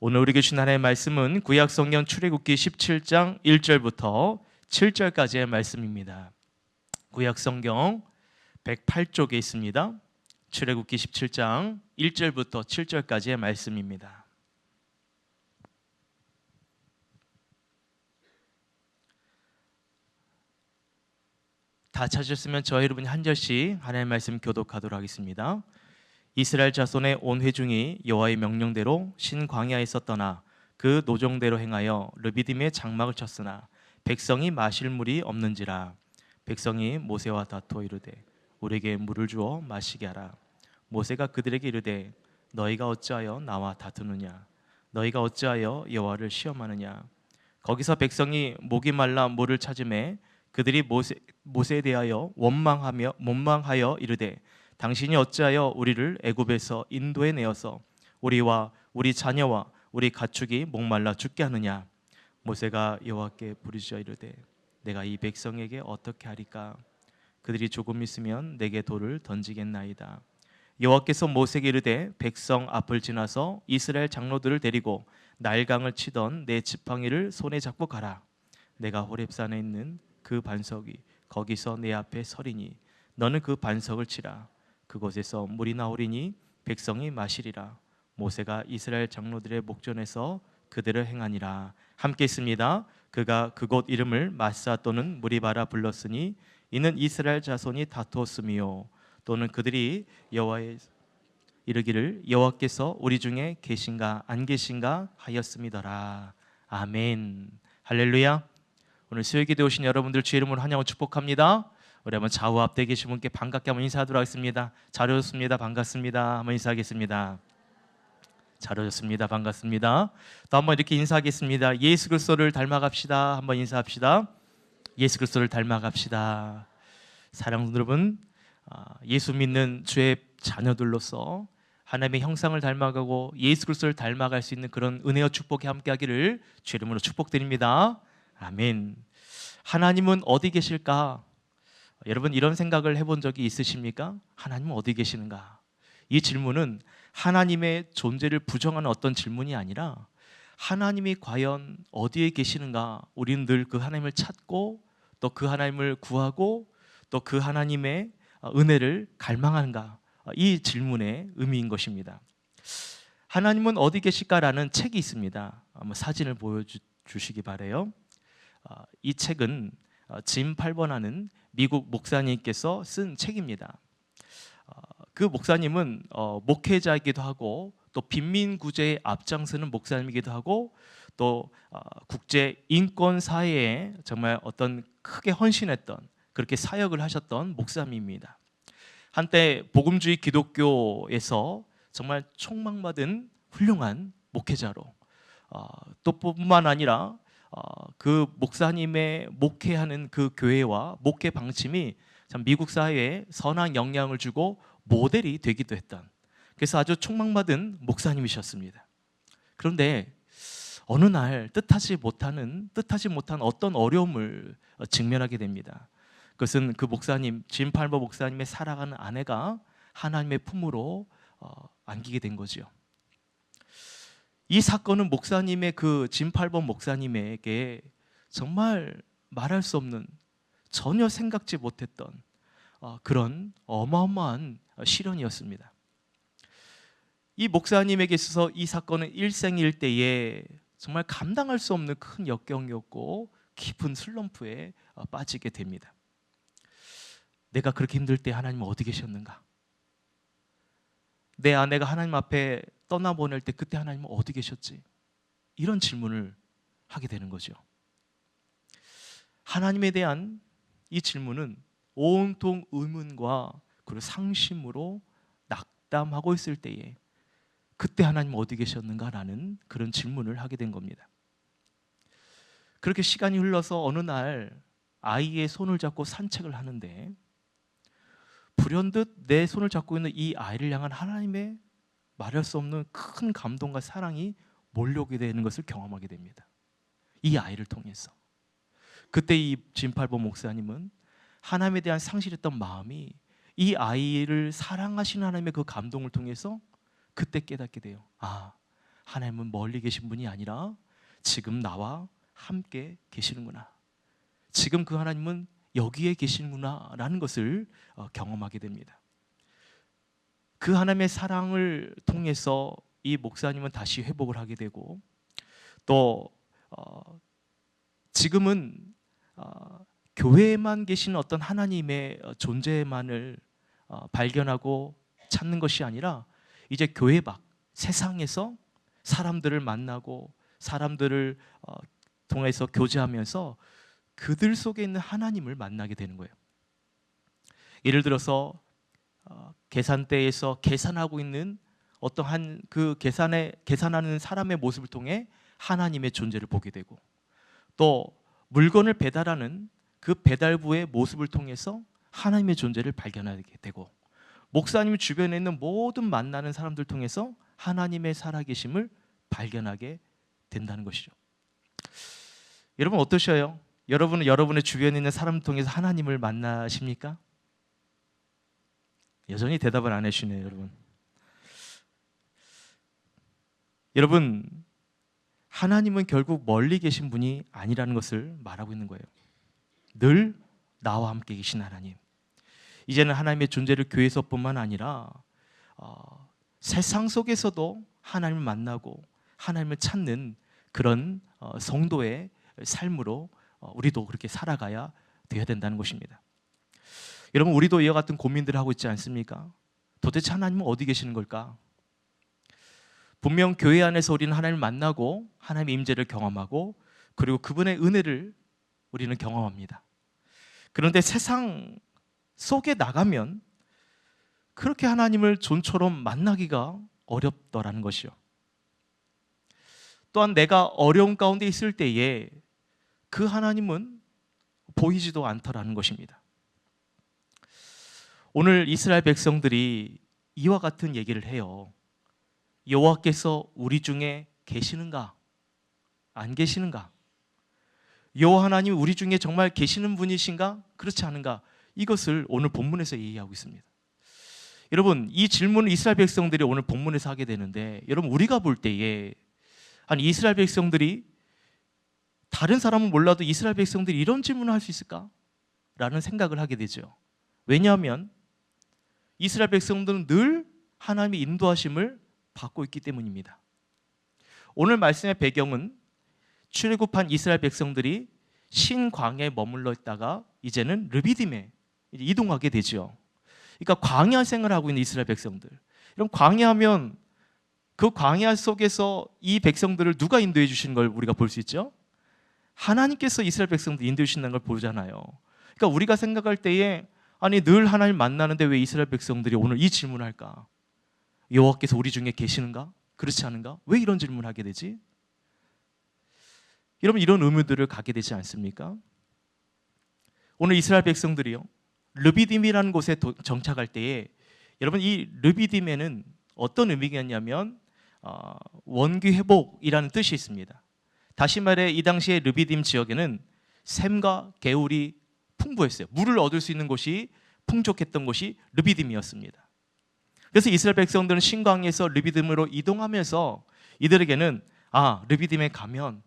오늘 우리에게 주신 하나님의 말씀은 구약성경 출애굽기 17장 1절부터 7절까지의 말씀입니다. 구약성경 108쪽에 있습니다. 출애굽기 17장 1절부터 7절까지의 말씀입니다. 다 찾으셨으면 저희 여러분이 한 절씩 하나님의 말씀 교독하도록 하겠습니다. 이스라엘 자손의 온 회중이 여호와의 명령대로 신광야에서 떠나 그 노정대로 행하여 르비딤의 장막을 쳤으나 백성이 마실 물이 없는지라. 백성이 모세와 다투어 이르되 우리에게 물을 주어 마시게 하라. 모세가 그들에게 이르되 너희가 어찌하여 나와 다투느냐? 너희가 어찌하여 여호와를 시험하느냐? 거기서 백성이 목이 말라 물을 찾으매 그들이 모세에 대하여 원망하여 이르되 당신이 어찌하여 우리를 애굽에서 인도해 내어서 우리와 우리 자녀와 우리 가축이 목말라 죽게 하느냐? 모세가 여호와께 부르짖어 이르되 내가 이 백성에게 어떻게 하리까? 그들이 조금 있으면 내게 돌을 던지겠나이다. 여호와께서 모세에게 이르되 백성 앞을 지나서 이스라엘 장로들을 데리고 나일강을 치던 내 지팡이를 손에 잡고 가라. 내가 호렙산에 있는 그 반석이 거기서 내 앞에 서리니 너는 그 반석을 치라. 그곳에서 물이 나오리니 백성이 마시리라. 모세가 이스라엘 장로들의 목전에서 그대로 행하니라. 함께 있습니다. 그가 그곳 이름을 마사 또는 무리바라 불렀으니 이는 이스라엘 자손이 다투었으며 또는 그들이 여호와의 이르기를 여호와께서 우리 중에 계신가 안 계신가 하였음이더라. 아멘. 할렐루야. 오늘 수요기도에 오신 여러분들 주의 이름으로 환영하고 축복합니다. 우리 한번 좌우 앞에 계신 분께 반갑게 한번 인사하도록 하겠습니다. 잘 오셨습니다. 반갑습니다. 한번 인사하겠습니다. 잘 오셨습니다. 반갑습니다. 또 한번 이렇게 인사하겠습니다. 예수 그리스도를 닮아갑시다. 한번 인사합시다. 예수 그리스도를 닮아갑시다. 사랑하는 여러분, 예수 믿는 주의 자녀들로서 하나님의 형상을 닮아가고 예수 그리스도를 닮아갈 수 있는 그런 은혜와 축복이 함께하기를 주의 이름으로 축복드립니다. 아멘. 하나님은 어디 계실까? 여러분 이런 생각을 해본 적이 있으십니까? 하나님은 어디 계시는가? 이 질문은 하나님의 존재를 부정하는 어떤 질문이 아니라 하나님이 과연 어디에 계시는가? 우리는 늘 그 하나님을 찾고 또 그 하나님을 구하고 또 그 하나님의 은혜를 갈망하는가? 이 질문의 의미인 것입니다. 하나님은 어디 계실까라는 책이 있습니다. 한번 사진을 보여주시기 바라요. 이 책은 짐 8번 하는 미국 목사님께서 쓴 책입니다. 그 목사님은 목회자이기도 하고 또 빈민구제에 앞장서는 목사님이기도 하고 또 국제 인권 사회에 정말 어떤 크게 헌신했던 그렇게 사역을 하셨던 목사님입니다. 한때 복음주의 기독교에서 정말 촉망받은 훌륭한 목회자로 또 뿐만 아니라 그 목사님의 목회하는 그 교회와 목회 방침이 참 미국 사회에 선한 영향을 주고 모델이 되기도 했던, 그래서 아주 촉망받은 목사님이셨습니다. 그런데 어느 날 뜻하지 못한 어떤 어려움을 직면하게 됩니다. 그것은 그 목사님, 짐 팔버 목사님의 사랑하는 아내가 하나님의 품으로 안기게 된 거죠. 이 사건은 목사님의 그 짐 팔번 목사님에게 정말 말할 수 없는, 전혀 생각지 못했던 그런 어마어마한 시련이었습니다. 이 목사님에게 있어서 이 사건은 일생일대에 정말 감당할 수 없는 큰 역경이었고 깊은 슬럼프에 빠지게 됩니다. 내가 그렇게 힘들 때 하나님은 어디 계셨는가? 내 아내가 하나님 앞에 떠나보낼 때 그때 하나님은 어디 계셨지? 이런 질문을 하게 되는 거죠. 하나님에 대한 이 질문은 온통 의문과 그리고 상심으로 낙담하고 있을 때에 그때 하나님 어디 계셨는가라는 그런 질문을 하게 된 겁니다. 그렇게 시간이 흘러서 어느 날 아이의 손을 잡고 산책을 하는데 불현듯 내 손을 잡고 있는 이 아이를 향한 하나님의 말할 수 없는 큰 감동과 사랑이 몰려오게 되는 것을 경험하게 됩니다. 이 아이를 통해서. 그때 이 짐팔보 목사님은 하나님에 대한 상실했던 마음이 이 아이를 사랑하시는 하나님의 그 감동을 통해서 그때 깨닫게 돼요. 하나님은 멀리 계신 분이 아니라 지금 나와 함께 계시는구나. 지금 그 하나님은 여기에 계시는구나 라는 것을 경험하게 됩니다. 그 하나님의 사랑을 통해서 이 목사님은 다시 회복을 하게 되고, 또 지금은 교회에만 계신 어떤 하나님의 존재만을 발견하고 찾는 것이 아니라 이제 교회 밖 세상에서 사람들을 만나고 사람들을 통해서 교제하면서 그들 속에 있는 하나님을 만나게 되는 거예요. 예를 들어서 계산대에서 계산하고 있는 어떠한 그 계산하는 사람의 모습을 통해 하나님의 존재를 보게 되고, 또 물건을 배달하는 그 배달부의 모습을 통해서 하나님의 존재를 발견하게 되고, 목사님 주변에 있는 모든 만나는 사람들 통해서 하나님의 살아계심을 발견하게 된다는 것이죠. 여러분 어떠셔요? 여러분은 여러분의 주변에 있는 사람을 통해서 하나님을 만나십니까? 여전히 대답을 안 해주시네요, 여러분. 여러분, 하나님은 결국 멀리 계신 분이 아니라는 것을 말하고 있는 거예요. 늘 나와 함께 계신 하나님. 이제는 하나님의 존재를 교회에서뿐만 아니라 세상 속에서도 하나님을 만나고 하나님을 찾는 그런 성도의 삶으로 우리도 그렇게 살아가야 되어야 된다는 것입니다. 여러분, 우리도 이와 같은 고민들을 하고 있지 않습니까? 도대체 하나님은 어디 계시는 걸까? 분명 교회 안에서 우리는 하나님을 만나고 하나님의 임재를 경험하고, 그리고 그분의 은혜를 우리는 경험합니다. 그런데 세상 속에 나가면 그렇게 하나님을 좀처럼 만나기가 어렵더라는 것이요. 또한 내가 어려운 가운데 있을 때에 그 하나님은 보이지도 않더라는 것입니다. 오늘 이스라엘 백성들이 이와 같은 얘기를 해요. 여호와께서 우리 중에 계시는가? 안 계시는가? 여호와 하나님 우리 중에 정말 계시는 분이신가? 그렇지 않은가? 이것을 오늘 본문에서 얘기하고 있습니다. 여러분, 이 질문을 이스라엘 백성들이 오늘 본문에서 하게 되는데, 여러분 우리가 볼 때에 아니 이스라엘 백성들이, 다른 사람은 몰라도 이스라엘 백성들이 이런 질문을 할 수 있을까? 라는 생각을 하게 되죠. 왜냐하면 이스라엘 백성들은 늘 하나님의 인도하심을 받고 있기 때문입니다. 오늘 말씀의 배경은 출애굽한 이스라엘 백성들이 신광야에 머물러 있다가 이제는 르비딤에 이동하게 되죠. 그러니까 광야 생활을 하고 있는 이스라엘 백성들. 이런 광야하면 그 광야 속에서 이 백성들을 누가 인도해 주시는 걸 우리가 볼 수 있죠? 하나님께서 이스라엘 백성들 인도해 주신다는 걸 보잖아요. 그러니까 우리가 생각할 때에 아니 늘 하나님 만나는데 왜 이스라엘 백성들이 오늘 이 질문을 할까? 여호와께서 우리 중에 계시는가? 그렇지 않은가? 왜 이런 질문을 하게 되지? 여러분, 이런 의문들을 갖게 되지 않습니까? 오늘 이스라엘 백성들이요, 르비딤이라는 곳에 정착할 때에, 여러분 이 르비딤에는 어떤 의미가 있냐면 원기 회복이라는 뜻이 있습니다. 다시 말해 이 당시에 르비딤 지역에는 샘과 개울이 풍부했어요. 물을 얻을 수 있는 곳이 풍족했던 곳이 르비딤이었습니다. 그래서 이스라엘 백성들은 신광야에서 르비딤으로 이동하면서 이들에게는 르비딤에 가면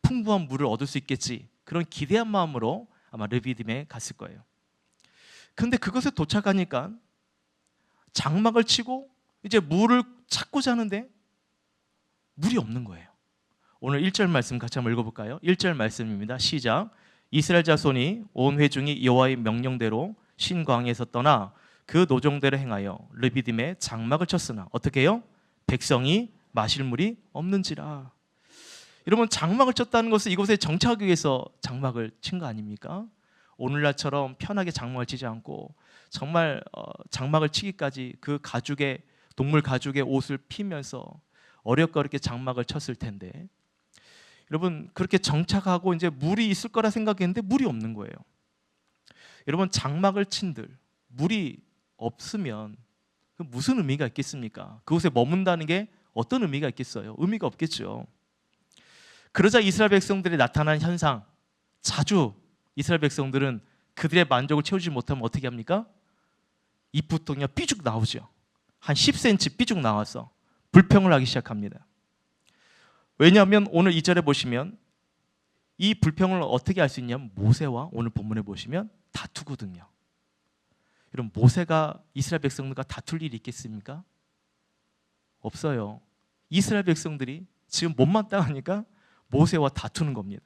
풍부한 물을 얻을 수 있겠지, 그런 기대한 마음으로 아마 르비딤에 갔을 거예요. 근데 그것에 도착하니까 장막을 치고 이제 물을 찾고자 하는데 물이 없는 거예요. 오늘 1절 말씀 같이 한번 읽어볼까요? 1절 말씀입니다. 시작. 이스라엘 자손이 온 회중이 여호와의 명령대로 신광야에서 떠나 그 노정대로 행하여 르비딤에 장막을 쳤으나 어떻게 해요? 백성이 마실 물이 없는지라. 여러분, 장막을 쳤다는 것은 이곳에 정착하기 위해서 장막을 친 거 아닙니까? 오늘날처럼 편하게 장막을 치지 않고 정말 장막을 치기까지 그 가죽의, 동물 가죽의 옷을 피면서 어렵게 장막을 쳤을 텐데, 여러분 그렇게 정착하고 이제 물이 있을 거라 생각했는데 물이 없는 거예요. 여러분, 장막을 친들 물이 없으면 무슨 의미가 있겠습니까? 그곳에 머문다는 게 어떤 의미가 있겠어요? 의미가 없겠죠. 그러자 이스라엘 백성들이 나타난 현상, 자주 이스라엘 백성들은 그들의 만족을 채우지 못하면 어떻게 합니까? 입부통이 삐죽 나오죠. 한 10cm 삐죽 나와서 불평을 하기 시작합니다. 왜냐하면 오늘 2절에 보시면 이 불평을 어떻게 알 수 있냐면 모세와 오늘 본문에 보시면 다투거든요. 여러분, 모세가 이스라엘 백성들과 다툴 일이 있겠습니까? 없어요. 이스라엘 백성들이 지금 못마땅하니까 모세와 다투는 겁니다.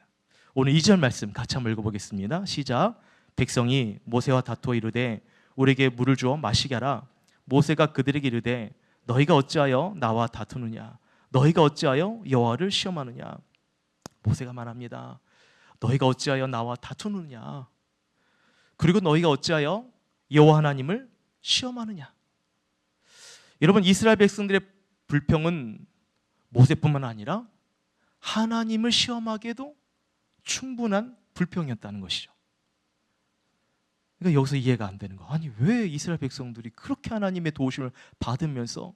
오늘 2절 말씀 같이 한번 읽어보겠습니다. 시작. 백성이 모세와 다투어 이르되 우리에게 물을 주어 마시게 하라. 모세가 그들에게 이르되 너희가 어찌하여 나와 다투느냐? 너희가 어찌하여 여호와를 시험하느냐? 모세가 말합니다. 너희가 어찌하여 나와 다투느냐? 그리고 너희가 어찌하여 여호와 하나님을 시험하느냐? 여러분, 이스라엘 백성들의 불평은 모세뿐만 아니라 하나님을 시험하기에도 충분한 불평이었다는 것이죠. 그러니까 여기서 이해가 안 되는 거. 아니, 왜 이스라엘 백성들이 그렇게 하나님의 도우심을 받으면서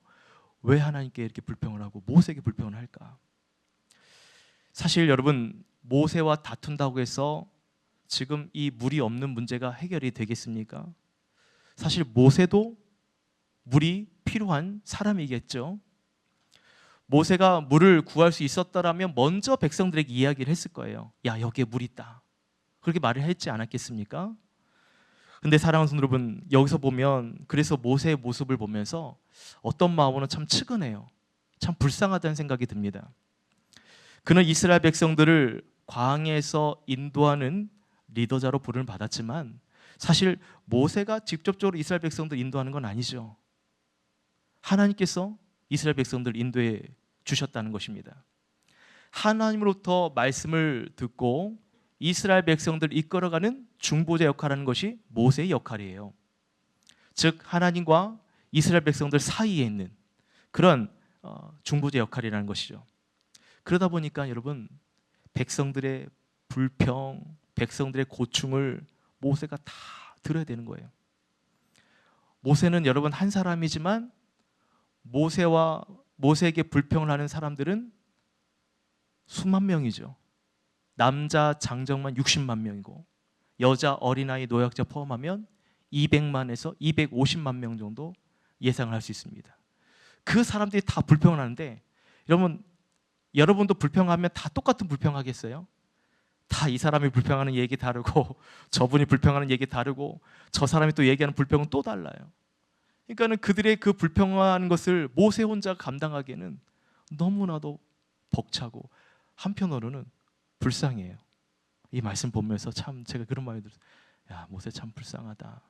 왜 하나님께 이렇게 불평을 하고 모세에게 불평을 할까? 사실 여러분, 모세와 다툰다고 해서 지금 이 물이 없는 문제가 해결이 되겠습니까? 사실 모세도 물이 필요한 사람이겠죠. 모세가 물을 구할 수 있었다라면 먼저 백성들에게 이야기를 했을 거예요. 야, 여기에 물 있다. 그렇게 말을 했지 않았겠습니까? 근데 사랑하는 성도 여러분, 여기서 보면 그래서 모세의 모습을 보면서 어떤 마음으로는 참 측은해요. 참 불쌍하다는 생각이 듭니다. 그는 이스라엘 백성들을 광야에서 인도하는 리더자로 부름을 받았지만 사실 모세가 직접적으로 이스라엘 백성들을 인도하는 건 아니죠. 하나님께서 이스라엘 백성들을 인도해 주셨다는 것입니다. 하나님으로부터 말씀을 듣고 이스라엘 백성들을 이끌어가는 중보자 역할을 하는 것이 모세의 역할이에요. 즉 하나님과 이스라엘 백성들 사이에 있는 그런 중보자 역할이라는 것이죠. 그러다 보니까 여러분, 백성들의 불평, 백성들의 고충을 모세가 다 들어야 되는 거예요. 모세는 여러분 한 사람이지만 모세에게 불평을 하는 사람들은 수만 명이죠. 남자 장정만 60만 명이고 여자 어린아이 노약자 포함하면 200만에서 250만 명 정도 예상을 할 수 있습니다. 그 사람들이 다 불평을 하는데 여러분도 불평하면 다 똑같은 불평하겠어요? 다 이 사람이 불평하는 얘기 다르고 저분이 불평하는 얘기 다르고 저 사람이 또 얘기하는 불평은 또 달라요. 그러니까는 그들의 그 불평하는 것을 모세 혼자 감당하기에는 너무나도 벅차고 한편으로는 불쌍해요. 이 말씀 보면서 참 제가 그런 마음이 들어요. 야, 모세 참 불쌍하다.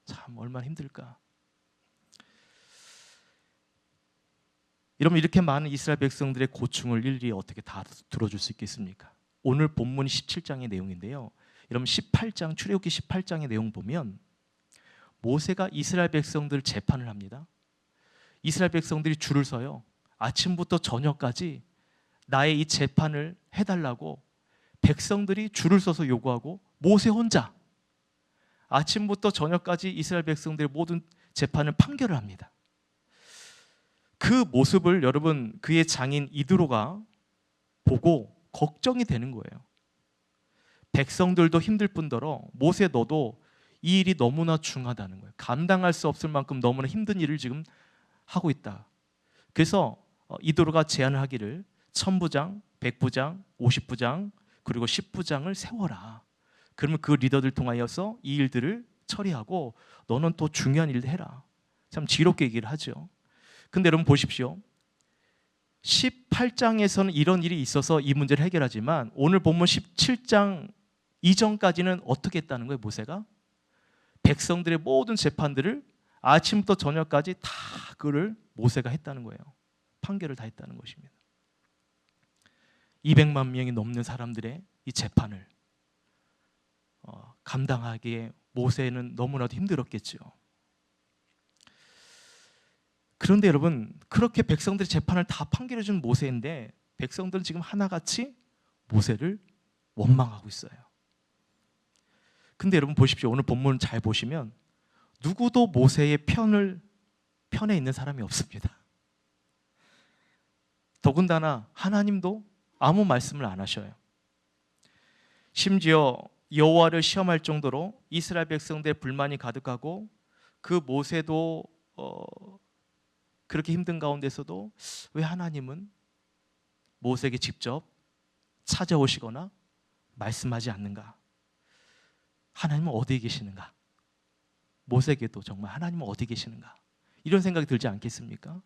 참 얼마나 힘들까. 여러분, 이렇게 많은 이스라엘 백성들의 고충을 일일이 어떻게 다 들어줄 수 있겠습니까? 오늘 본문이 17장의 내용인데요. 여러분 18장 출애굽기 18장의 내용 보면 모세가 이스라엘 백성들 재판을 합니다. 이스라엘 백성들이 줄을 서요. 아침부터 저녁까지 나의 이 재판을 해달라고 백성들이 줄을 서서 요구하고 모세 혼자 아침부터 저녁까지 이스라엘 백성들의 모든 재판을 판결을 합니다. 그 모습을 여러분 그의 장인 이드로가 보고 걱정이 되는 거예요. 백성들도 힘들 뿐더러 모세 너도 이 일이 너무나 중하다는 거예요. 감당할 수 없을 만큼 너무나 힘든 일을 지금 하고 있다. 그래서 이도로가 제안을 하기를 1000부장, 100부장, 50부장 그리고 10부장을 세워라. 그러면 그 리더들 통하여서 이 일들을 처리하고 너는 또 중요한 일을 해라. 참 지롭게 얘기를 하죠. 근데 여러분 보십시오. 18장에서는 이런 일이 있어서 이 문제를 해결하지만 오늘 본문 17장 이전까지는 어떻게 했다는 거예요, 모세가? 백성들의 모든 재판들을 아침부터 저녁까지 다 그를 모세가 했다는 거예요. 판결을 다 했다는 것입니다. 200만 명이 넘는 사람들의 이 재판을 감당하기에 모세는 너무나도 힘들었겠죠. 그런데 여러분, 그렇게 백성들의 재판을 다 판결해 준 모세인데 백성들은 지금 하나같이 모세를 원망하고 있어요. 근데 여러분 보십시오. 오늘 본문 잘 보시면 누구도 모세의 편에 있는 사람이 없습니다. 더군다나 하나님도 아무 말씀을 안 하셔요. 심지어 여호와를 시험할 정도로 이스라엘 백성들의 불만이 가득하고 그 모세도 그렇게 힘든 가운데서도 왜 하나님은 모세에게 직접 찾아오시거나 말씀하지 않는가? 하나님은 어디에 계시는가? 모세에게도 정말 하나님은 어디 계시는가? 이런 생각이 들지 않겠습니까?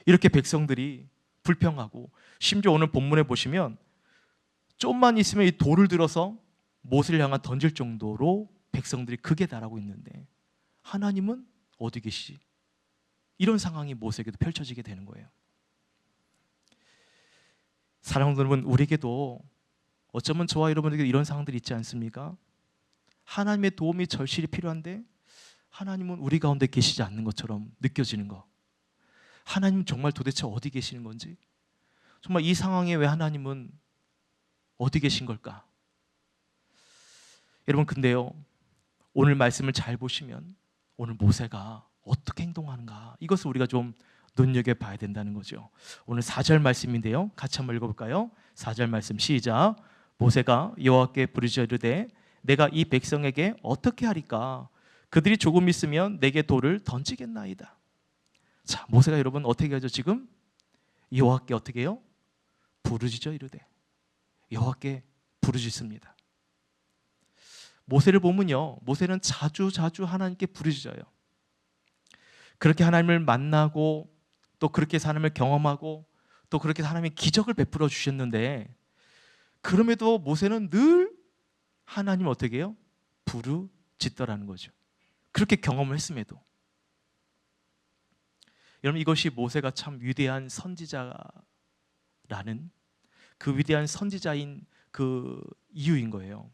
이렇게 백성들이 불평하고, 심지어 오늘 본문에 보시면 좀만 있으면 이 돌을 들어서 모세를 향한 던질 정도로 백성들이 극에 달하고 있는데 하나님은 어디 계시지? 이런 상황이 모세에게도 펼쳐지게 되는 거예요. 사랑하는 여러분, 우리에게도 어쩌면 저와 여러분에게 이런 상황들이 있지 않습니까? 하나님의 도움이 절실히 필요한데 하나님은 우리 가운데 계시지 않는 것처럼 느껴지는 거. 하나님은 정말 도대체 어디 계시는 건지, 정말 이 상황에 왜 하나님은 어디 계신 걸까? 여러분, 근데요, 오늘 말씀을 잘 보시면 오늘 모세가 어떻게 행동하는가, 이것을 우리가 좀 눈여겨봐야 된다는 거죠. 오늘 4절 말씀인데요, 같이 한번 읽어볼까요? 4절 말씀 시작. 모세가 여호와께 부르짖어 이르되 내가 이 백성에게 어떻게 하리까? 그들이 조금 있으면 내게 돌을 던지겠나이다. 자, 모세가 여러분 어떻게 하죠? 지금 여호와께 어떻게 해요? 부르짖어 이르되, 여호와께 부르짖습니다. 모세를 보면요, 모세는 자주 하나님께 부르짖어요. 그렇게 하나님을 만나고 또 그렇게 하나님을 경험하고 또 그렇게 하나님의 기적을 베풀어 주셨는데, 그럼에도 모세는 늘 하나님을 어떻게 해요? 부르짖더라는 거죠. 그렇게 경험을 했음에도. 여러분, 이것이 모세가 참 위대한 선지자라는, 그 위대한 선지자인 그 이유인 거예요.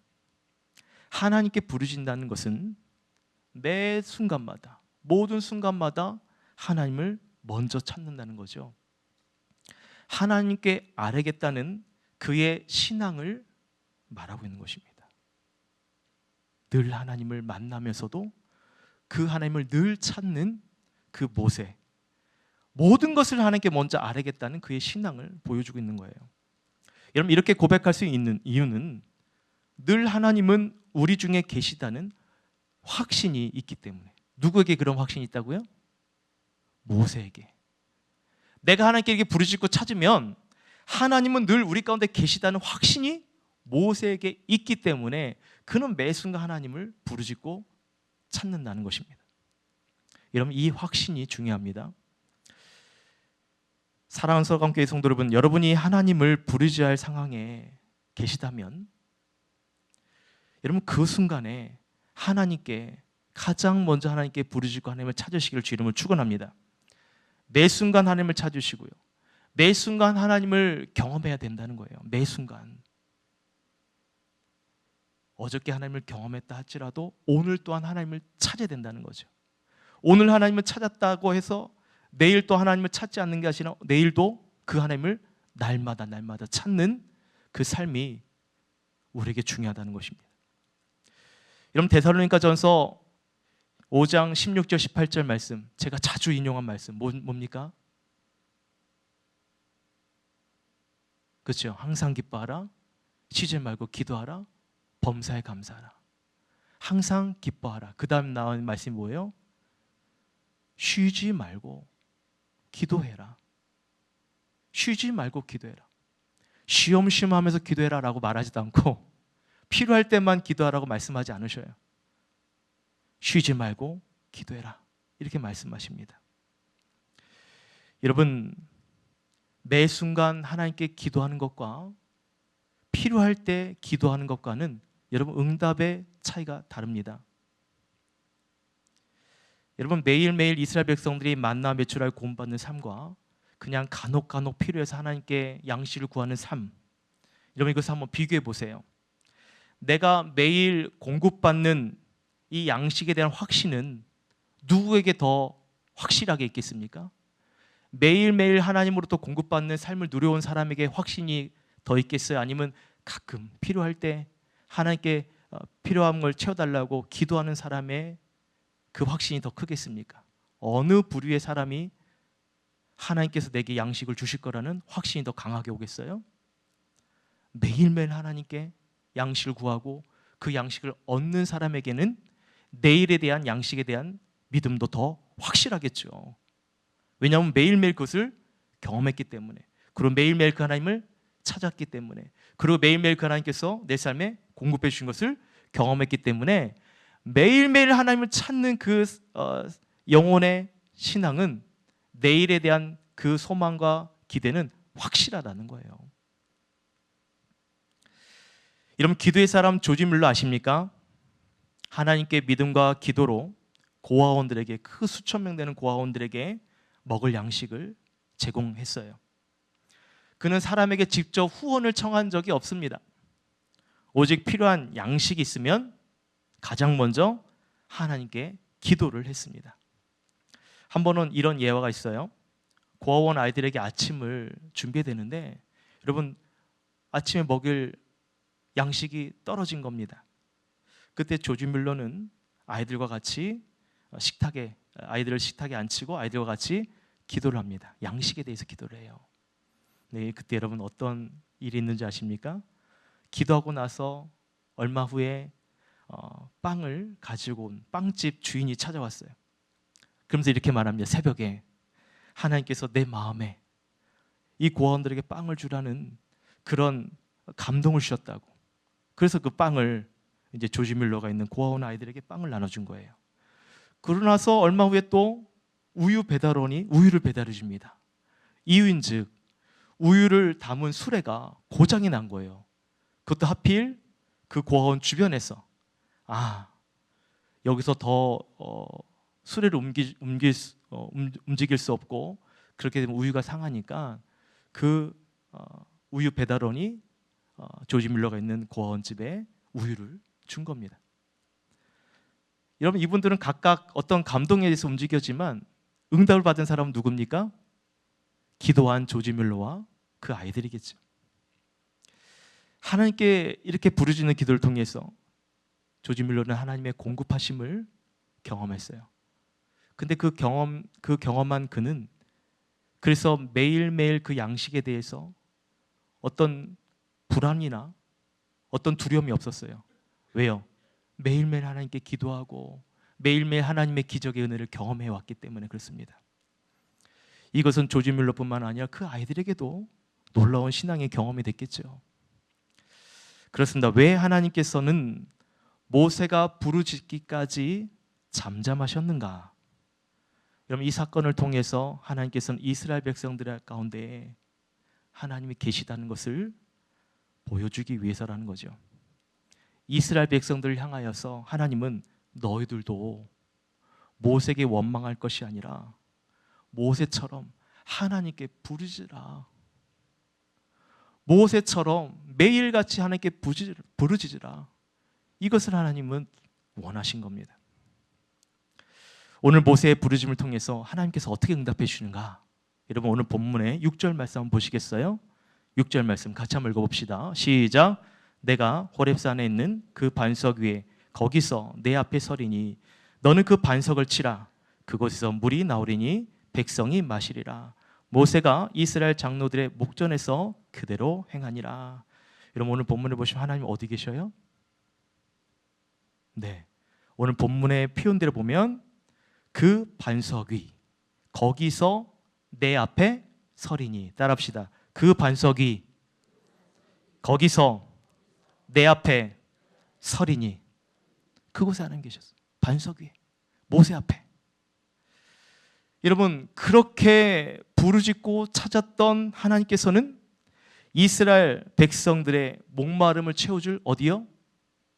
하나님께 부르짖는다는 것은 매 순간마다, 모든 순간마다 하나님을 먼저 찾는다는 거죠. 하나님께 아뢰겠다는 그의 신앙을 말하고 있는 것입니다. 늘 하나님을 만나면서도 그 하나님을 늘 찾는 그 모세, 모든 것을 하나님께 먼저 아뢰겠다는 그의 신앙을 보여주고 있는 거예요. 여러분, 이렇게 고백할 수 있는 이유는 늘 하나님은 우리 중에 계시다는 확신이 있기 때문에. 누구에게 그런 확신이 있다고요? 모세에게. 내가 하나님께 이렇게 부르짖고 찾으면 하나님은 늘 우리 가운데 계시다는 확신이 모세에게 있기 때문에 그는 매 순간 하나님을 부르짖고 찾는다는 것입니다. 여러분, 이 확신이 중요합니다. 사랑하는 서강교회 성도 여러분, 여러분이 하나님을 부르짖어야 할 상황에 계시다면 여러분, 그 순간에 하나님께 가장 먼저 하나님께 부르짖고 하나님을 찾으시기를 주 이름으로 축원합니다. 매 순간 하나님을 찾으시고요, 매 순간 하나님을 경험해야 된다는 거예요. 매 순간. 어저께 하나님을 경험했다 할지라도 오늘 또한 하나님을 찾아야 된다는 거죠. 오늘 하나님을 찾았다고 해서 내일 또 하나님을 찾지 않는 게 아니라 내일도 그 하나님을 날마다 찾는 그 삶이 우리에게 중요하다는 것입니다. 여러분, 데살로니가전서 5장 16절 18절 말씀, 제가 자주 인용한 말씀 뭡니까? 그렇죠. 항상 기뻐하라, 쉬지 말고 기도하라, 범사에 감사하라. 항상 기뻐하라. 그 다음 나온 말씀이 뭐예요? 쉬지 말고 기도해라. 쉬지 말고 기도해라. 쉬엄쉬엄 하면서 기도해라 라고 말하지도 않고 필요할 때만 기도하라고 말씀하지 않으셔요. 쉬지 말고 기도해라, 이렇게 말씀하십니다. 여러분, 매 순간 하나님께 기도하는 것과 필요할 때 기도하는 것과는 여러분 응답의 차이가 다릅니다. 여러분, 매일매일 이스라엘 백성들이 만나 메추라를 구원받는 삶과 그냥 간혹 필요해서 하나님께 양식을 구하는 삶, 여러분 이것을 한번 비교해 보세요. 내가 매일 공급받는 이 양식에 대한 확신은 누구에게 더 확실하게 있겠습니까? 매일매일 하나님으로부터 공급받는 삶을 누려온 사람에게 확신이 더 있겠어요? 아니면 가끔 필요할 때 하나님께 필요한 걸 채워달라고 기도하는 사람의 그 확신이 더 크겠습니까? 어느 부류의 사람이 하나님께서 내게 양식을 주실 거라는 확신이 더 강하게 오겠어요? 매일매일 하나님께 양식을 구하고 그 양식을 얻는 사람에게는 내일에 대한 양식에 대한 믿음도 더 확실하겠죠. 왜냐하면 매일매일 그것을 경험했기 때문에, 그리고 매일매일 그 하나님을 찾았기 때문에, 그리고 매일매일 그 하나님께서 내 삶에 공급해 주신 것을 경험했기 때문에 매일매일 하나님을 찾는 그 영혼의 신앙은, 내일에 대한 그 소망과 기대는 확실하다는 거예요. 여러분, 기도의 사람 조지 뮬러 아십니까? 하나님께 믿음과 기도로 고아원들에게, 그 수천 명 되는 고아원들에게 먹을 양식을 제공했어요. 그는 사람에게 직접 후원을 청한 적이 없습니다. 오직 필요한 양식이 있으면 가장 먼저 하나님께 기도를 했습니다. 한 번은 이런 예화가 있어요. 고아원 아이들에게 아침을 준비해야 되는데, 여러분, 아침에 먹일 양식이 떨어진 겁니다. 그때 조지 뮬러는 아이들과 같이 아이들을 식탁에 앉히고 아이들과 같이 기도를 합니다. 양식에 대해서 기도를 해요. 네, 그때 여러분 어떤 일이 있는지 아십니까? 기도하고 나서 얼마 후에 빵을 가지고 온 빵집 주인이 찾아왔어요. 그러면서 이렇게 말합니다. 새벽에 하나님께서 내 마음에 이 고아원들에게 빵을 주라는 그런 감동을 주셨다고. 그래서 그 빵을 이제 조지 뮬러가 있는 고아원 아이들에게 빵을 나눠준 거예요. 그러고 나서 얼마 후에 또 우유 배달원이 우유를 배달해 줍니다. 이유인즉 우유를 담은 수레가 고장이 난 거예요. 그것도 하필 그 고아원 주변에서. 여기서 더 수레를 움직일 수 없고, 그렇게 되면 우유가 상하니까 그 우유 배달원이 조지 뮬러가 있는 고아원 집에 우유를 준 겁니다. 여러분, 이분들은 각각 어떤 감동에 의해서 움직였지만 응답을 받은 사람은 누굽니까? 기도한 조지 뮬러와 그 아이들이겠죠. 하나님께 이렇게 부르짖는 기도를 통해서 조지 뮬러는 하나님의 공급하심을 경험했어요. 근데 그 경험한 그는 그래서 매일매일 그 양식에 대해서 어떤 불안이나 어떤 두려움이 없었어요. 왜요? 매일매일 하나님께 기도하고 매일매일 하나님의 기적의 은혜를 경험해 왔기 때문에 그렇습니다. 이것은 조지 뮬러뿐만 아니라 그 아이들에게도 놀라운 신앙의 경험이 됐겠죠. 그렇습니다. 왜 하나님께서는 모세가 부르짖기까지 잠잠하셨는가? 여러분, 이 사건을 통해서 하나님께서는 이스라엘 백성들 가운데 하나님이 계시다는 것을 보여주기 위해서라는 거죠. 이스라엘 백성들을 향하여서 하나님은 너희들도 모세에게 원망할 것이 아니라 모세처럼 하나님께 부르짖으라. 모세처럼 매일같이 하나님께 부르짖으라. 이것을 하나님은 원하신 겁니다. 오늘 모세의 부르짖음을 통해서 하나님께서 어떻게 응답해 주시는가? 여러분, 오늘 본문의 6절 말씀 한번 보시겠어요? 6절 말씀 같이 한번 읽어봅시다. 시작. 내가 호렙산에 있는 그 반석 위에 거기서 내 앞에 서리니 너는 그 반석을 치라. 그곳에서 물이 나오리니 백성이 마시리라. 모세가 이스라엘 장로들의 목전에서 그대로 행하니라. 여러분, 오늘 본문을 보시면 하나님 어디 계셔요? 네, 오늘 본문의 표현대로 보면 그 반석 위 거기서 내 앞에 서리니. 따라합시다. 그 반석 위 거기서 내 앞에 서리니. 그곳에 하나님 계셨어요. 반석 위에 모세 앞에. 여러분, 그렇게 부르짖고 찾았던 하나님께서는 이스라엘 백성들의 목마름을 채워줄 어디요?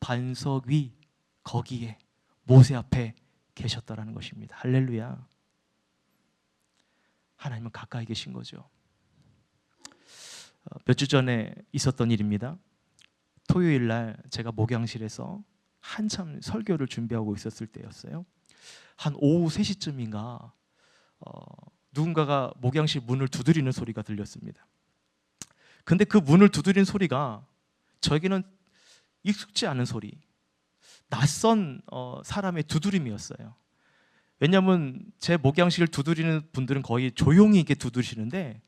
반석 위 거기에 모세 앞에 계셨다라는 것입니다. 할렐루야. 하나님은 가까이 계신 거죠. 몇 주 전에 있었던 일입니다. 토요일 날 제가 목양실에서 한참 설교를 준비하고 있었을 때였어요. 한 오후 3시쯤인가 누군가가 목양실 문을 두드리는 소리가 들렸습니다. 근데 그 문을 두드리는 소리가 저에게는 익숙지 않은 소리, 낯선 사람의 두드림이었어요. 왜냐하면 제 목양실을 두드리는 분들은 거의 조용히 이렇게 두드리시는데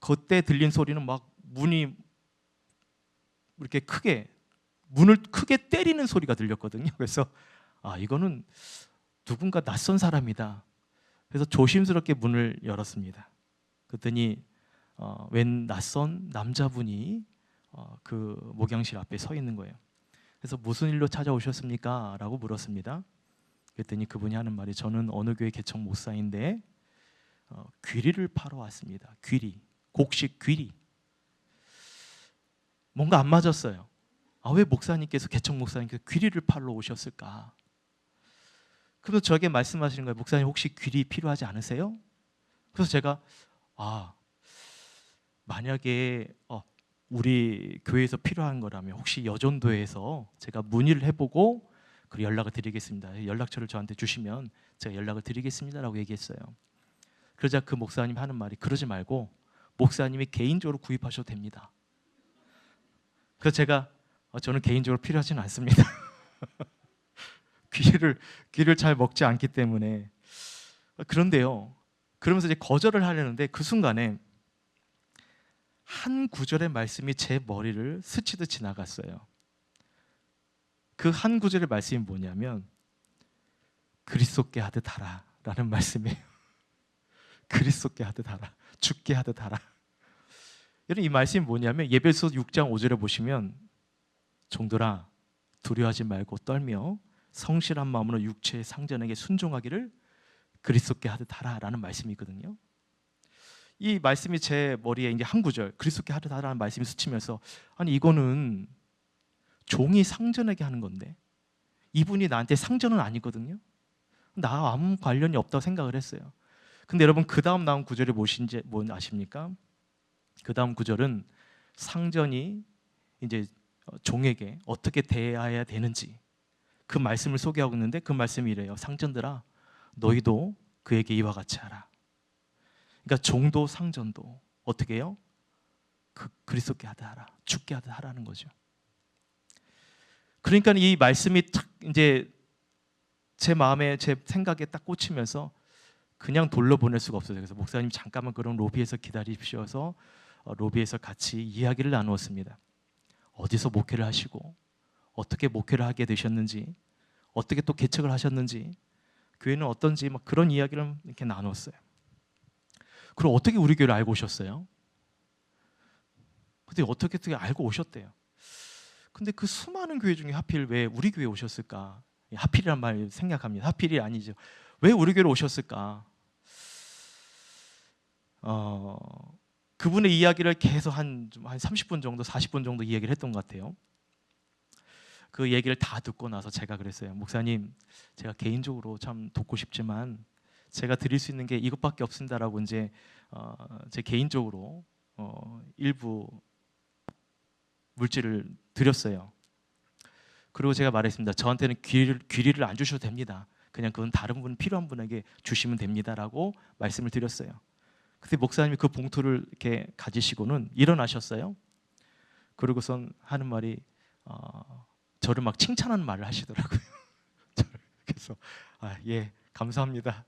그때 들린 소리는 막 문이 이렇게 문을 크게 때리는 소리가 들렸거든요. 그래서 이거는 누군가 낯선 사람이다. 그래서 조심스럽게 문을 열었습니다. 그랬더니 웬 낯선 남자분이 그 목양실 앞에 서 있는 거예요. 그래서 무슨 일로 찾아오셨습니까? 라고 물었습니다. 그랬더니 그분이 하는 말이 저는 어느 교회 개척 목사인데 귀리를 파러 왔습니다. 귀리, 곡식 귀리. 뭔가 안 맞았어요. 왜 목사님께서 개척 목사님께서 귀리를 팔러 오셨을까? 그래서 저에게 말씀하시는 거예요. 목사님 혹시 귀리 필요하지 않으세요? 그래서 제가 만약에 우리 교회에서 필요한 거라면 혹시 여전도에서 제가 문의를 해보고 그 연락을 드리겠습니다. 연락처를 저한테 주시면 제가 연락을 드리겠습니다라고 얘기했어요. 그러자 그 목사님 하는 말이 그러지 말고 목사님이 개인적으로 구입하셔도 됩니다. 그래서 제가 저는 개인적으로 필요하지는 않습니다. 귀를 잘 먹지 않기 때문에. 그런데요. 그러면서 이제 거절을 하려는데 그 순간에 한 구절의 말씀이 제 머리를 스치듯 지나갔어요. 그 한 구절의 말씀이 뭐냐면 그리스도께 하듯 하라 라는 말씀이에요. 그리스도께 하듯 하라, 죽게 하듯 하라. 여러분 이 말씀이 뭐냐면 예배소 6장 5절에 보시면 종들아 두려워하지 말고 떨며 성실한 마음으로 육체의 상전에게 순종하기를 그리스도께 하듯 하라 라는 말씀이 있거든요. 이 말씀이 제 머리에 이제 한 구절 그리스도께 하듯 하라는 말씀이 스치면서 아니 이거는 종이 상전에게 하는 건데 이분이 나한테 상전은 아니거든요. 나와 아무 관련이 없다고 생각을 했어요. 근데 여러분 그 다음 나온 구절이 무엇인지 아십니까? 그 다음 구절은 상전이 이제 종에게 어떻게 대해야 되는지 그 말씀을 소개하고 있는데 그 말씀이 이래요. 상전들아 너희도 그에게 이와 같이 하라. 그러니까 종도 상전도 어떻게 해요? 그리스도께 하듯 하라, 죽게 하듯 하라는 거죠. 그러니까 이 말씀이 탁 이제 제 마음에 제 생각에 딱 꽂히면서 그냥 돌려보낼 수가 없어요. 그래서 목사님 잠깐만 그럼 로비에서 기다리십시오서 로비에서 같이 이야기를 나누었습니다. 어디서 목회를 하시고 어떻게 목회를 하게 되셨는지 어떻게 또 개척을 하셨는지 교회는 어떤지 막 그런 이야기를 이렇게 나눴어요. 그럼 어떻게 우리 교회를 알고 오셨어요? 근데 어떻게 알고 오셨대요. 근데 그 수많은 교회 중에 하필 왜 우리 교회에 오셨을까? 하필이란 말 생략합니다. 하필이 아니죠. 왜 우리 교회로 오셨을까? 그분의 이야기를 계속 한 30분 정도, 40분 정도 이야기를 했던 것 같아요. 그 얘기를 다 듣고 나서 제가 그랬어요. 목사님, 제가 개인적으로 참 돕고 싶지만 제가 드릴 수 있는 게 이것밖에 없습니다라고 이제 제 개인적으로 일부 물질을 드렸어요. 그리고 제가 말했습니다. 저한테는 귀리를 안 주셔도 됩니다. 그냥 그건 다른 분 필요한 분에게 주시면 됩니다라고 말씀을 드렸어요. 그때 목사님이 그 봉투를 이렇게 가지시고는 일어나셨어요. 그러고선 하는 말이 저를 막 칭찬하는 말을 하시더라고요. 그래서 예 감사합니다.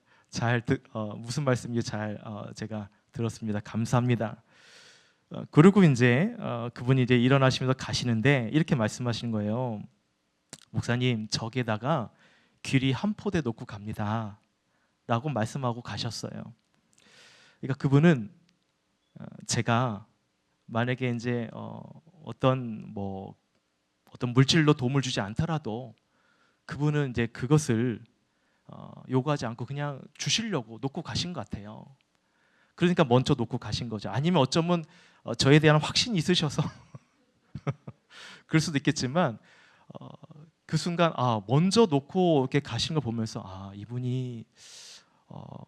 무슨 말씀인지 잘 제가 들었습니다. 감사합니다. 그리고 이제 그분이 이제 일어나시면서 가시는데 이렇게 말씀하시는 거예요. 목사님 저기에다가 귀리 한 포대 놓고 갑니다. 라고 말씀하고 가셨어요. 그러니까 그분은 제가 만약에 이제 어떤 물질로 도움을 주지 않더라도 그분은 이제 그것을 요구하지 않고 그냥 주시려고 놓고 가신 것 같아요. 그러니까 먼저 놓고 가신 거죠. 아니면 어쩌면 저에 대한 확신이 있으셔서 그럴 수도 있겠지만 그 순간 먼저 놓고 이렇게 가신 걸 보면서 이분이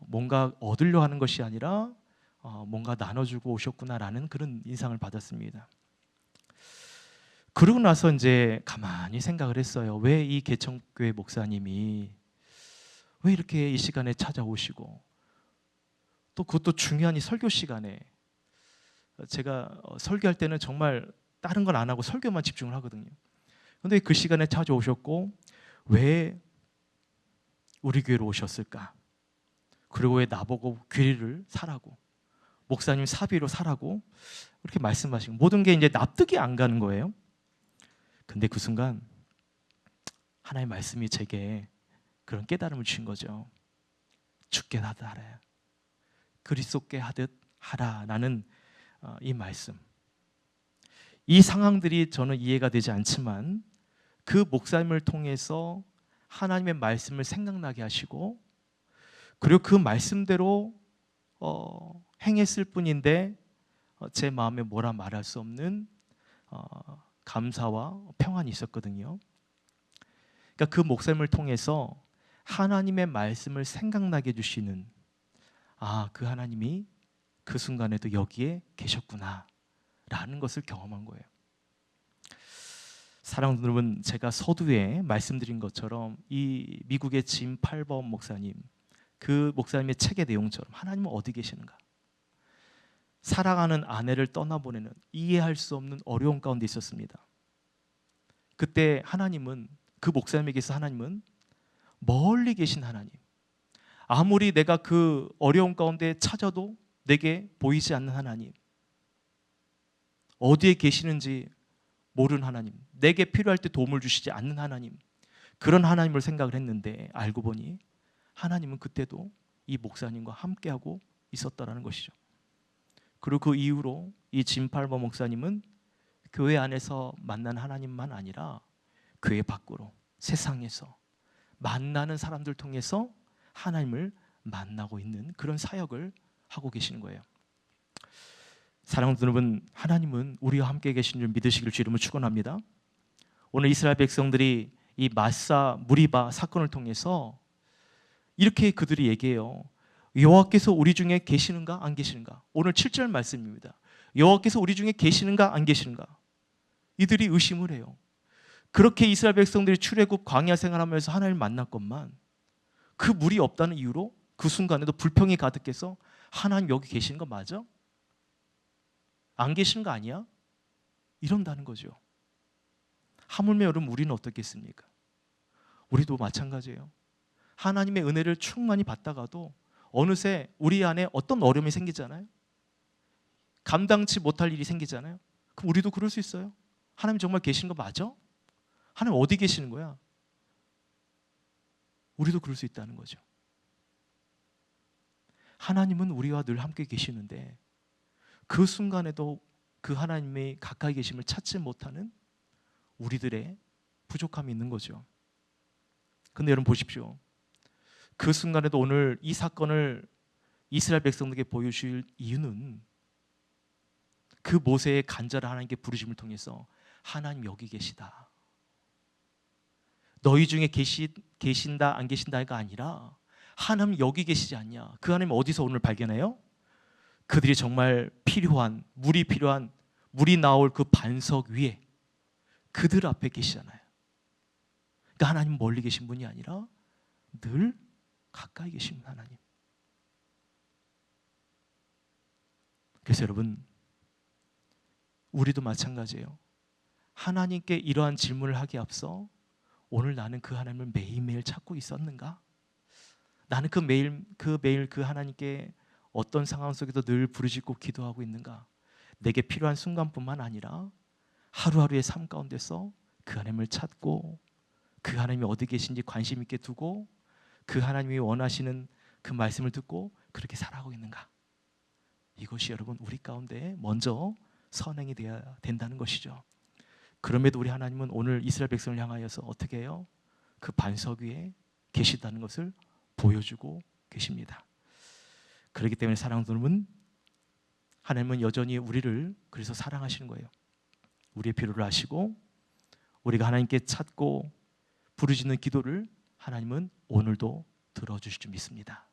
뭔가 얻으려 하는 것이 아니라 뭔가 나눠주고 오셨구나라는 그런 인상을 받았습니다. 그러고 나서 이제 가만히 생각을 했어요. 왜 이 개척교회 목사님이 왜 이렇게 이 시간에 찾아오시고 또 그것도 중요한 이 설교 시간에 제가 설교할 때는 정말 다른 건 안 하고 설교만 집중을 하거든요. 그런데 그 시간에 찾아오셨고 왜 우리 교회로 오셨을까? 그리고 왜 나보고 귀리를 사라고 목사님 사비로 사라고 이렇게 말씀하시고 모든 게 이제 납득이 안 가는 거예요. 근데 그 순간 하나님의 말씀이 제게 그런 깨달음을 주신 거죠. 죽게 하듯 하라, 그리스도께 하듯 하라. 나는 이 말씀, 이 상황들이 저는 이해가 되지 않지만 그 목사님을 통해서 하나님의 말씀을 생각나게 하시고 그리고 그 말씀대로 행했을 뿐인데 제 마음에 뭐라 말할 수 없는 감사와 평안이 있었거든요. 그러니까 그 목사님을 통해서 하나님의 말씀을 생각나게 해주시는 그 하나님이 그 순간에도 여기에 계셨구나 라는 것을 경험한 거예요. 사랑하는 여러분, 제가 서두에 말씀드린 것처럼 이 미국의 짐 팔범 목사님, 그 목사님의 책의 내용처럼 하나님은 어디 계시는가? 사랑하는 아내를 떠나보내는 이해할 수 없는 어려움 가운데 있었습니다. 그때 하나님은, 그 목사님에게서 하나님은 멀리 계신 하나님, 아무리 내가 그 어려움 가운데 찾아도 내게 보이지 않는 하나님, 어디에 계시는지 모르는 하나님, 내게 필요할 때 도움을 주시지 않는 하나님, 그런 하나님을 생각을 했는데 알고 보니 하나님은 그때도 이 목사님과 함께하고 있었다라는 것이죠. 그리고 그 이후로 이 짐팔버 목사님은 교회 안에서 만난 하나님만 아니라 교회 밖으로 세상에서 만나는 사람들 통해서 하나님을 만나고 있는 그런 사역을 하고 계시는 거예요. 사랑하는 여러분, 하나님은 우리와 함께 계신 줄 믿으시기를 주님으로 축원합니다. 오늘 이스라엘 백성들이 이 마사 무리바 사건을 통해서 이렇게 그들이 얘기해요. 여호와께서 우리 중에 계시는가 안 계시는가? 오늘 7절 말씀입니다. 여호와께서 우리 중에 계시는가 안 계시는가? 이들이 의심을 해요. 그렇게 이스라엘 백성들이 출애굽 광야 생활하면서 하나님을 만났건만 그 물이 없다는 이유로 그 순간에도 불평이 가득해서 하나님 여기 계시는 거 맞아? 안 계시는 거 아니야? 이런다는 거죠. 하물며 여러분, 우리는 어떻겠습니까? 우리도 마찬가지예요. 하나님의 은혜를 충만히 받다가도 어느새 우리 안에 어떤 어려움이 생기잖아요. 감당치 못할 일이 생기잖아요. 그럼 우리도 그럴 수 있어요. 하나님 정말 계시는 거 맞아? 하나님 어디 계시는 거야? 우리도 그럴 수 있다는 거죠. 하나님은 우리와 늘 함께 계시는데 그 순간에도 그 하나님의 가까이 계심을 찾지 못하는 우리들의 부족함이 있는 거죠. 근데 여러분 보십시오. 그 순간에도 오늘 이 사건을 이스라엘 백성들에게 보여주실 이유는 그 모세의 간절한 하나님께 부르심을 통해서 하나님 여기 계시다, 너희 중에 계신다 안 계신다가 아니라 하나님 여기 계시지 않냐. 그 하나님 어디서 오늘 발견해요? 그들이 정말 필요한, 물이 나올 그 반석 위에 그들 앞에 계시잖아요. 그러니까 하나님은 멀리 계신 분이 아니라 늘 가까이 계신 하나님. 그래서 여러분, 우리도 마찬가지예요. 하나님께 이러한 질문을 하기에 앞서 오늘 나는 그 하나님을 매일매일 찾고 있었는가? 나는 매일 그 하나님께 어떤 상황 속에도 늘 부르짖고 기도하고 있는가? 내게 필요한 순간뿐만 아니라 하루하루의 삶 가운데서 그 하나님을 찾고 그 하나님이 어디 계신지 관심 있게 두고 그 하나님이 원하시는 그 말씀을 듣고 그렇게 살아가고 있는가? 이것이 여러분 우리 가운데 먼저 선행이 되어야 된다는 것이죠. 그럼에도 우리 하나님은 오늘 이스라엘 백성을 향하여서 어떻게 해요? 그 반석 위에 계시다는 것을 보여주고 계십니다. 그렇기 때문에 사랑하는 여러분, 하나님은 여전히 우리를 그래서 사랑하시는 거예요. 우리의 필요를 아시고 우리가 하나님께 찾고 부르짖는 기도를 하나님은 오늘도 들어주실 줄 믿습니다.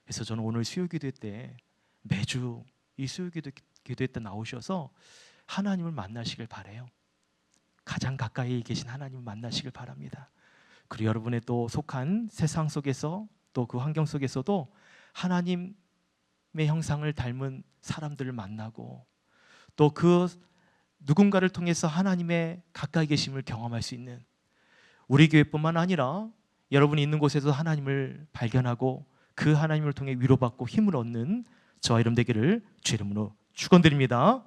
그래서 저는 오늘 수요기도 때 매주 이 수요기도회 때 나오셔서 하나님을 만나시길 바라요. 가장 가까이 계신 하나님을 만나시길 바랍니다. 그리고 여러분의 또 속한 세상 속에서 또 그 환경 속에서도 하나님의 형상을 닮은 사람들을 만나고 또 그 누군가를 통해서 하나님의 가까이 계심을 경험할 수 있는 우리 교회뿐만 아니라 여러분이 있는 곳에서 하나님을 발견하고 그 하나님을 통해 위로받고 힘을 얻는 저와 여러분 되기를 주의 이름으로 축원드립니다.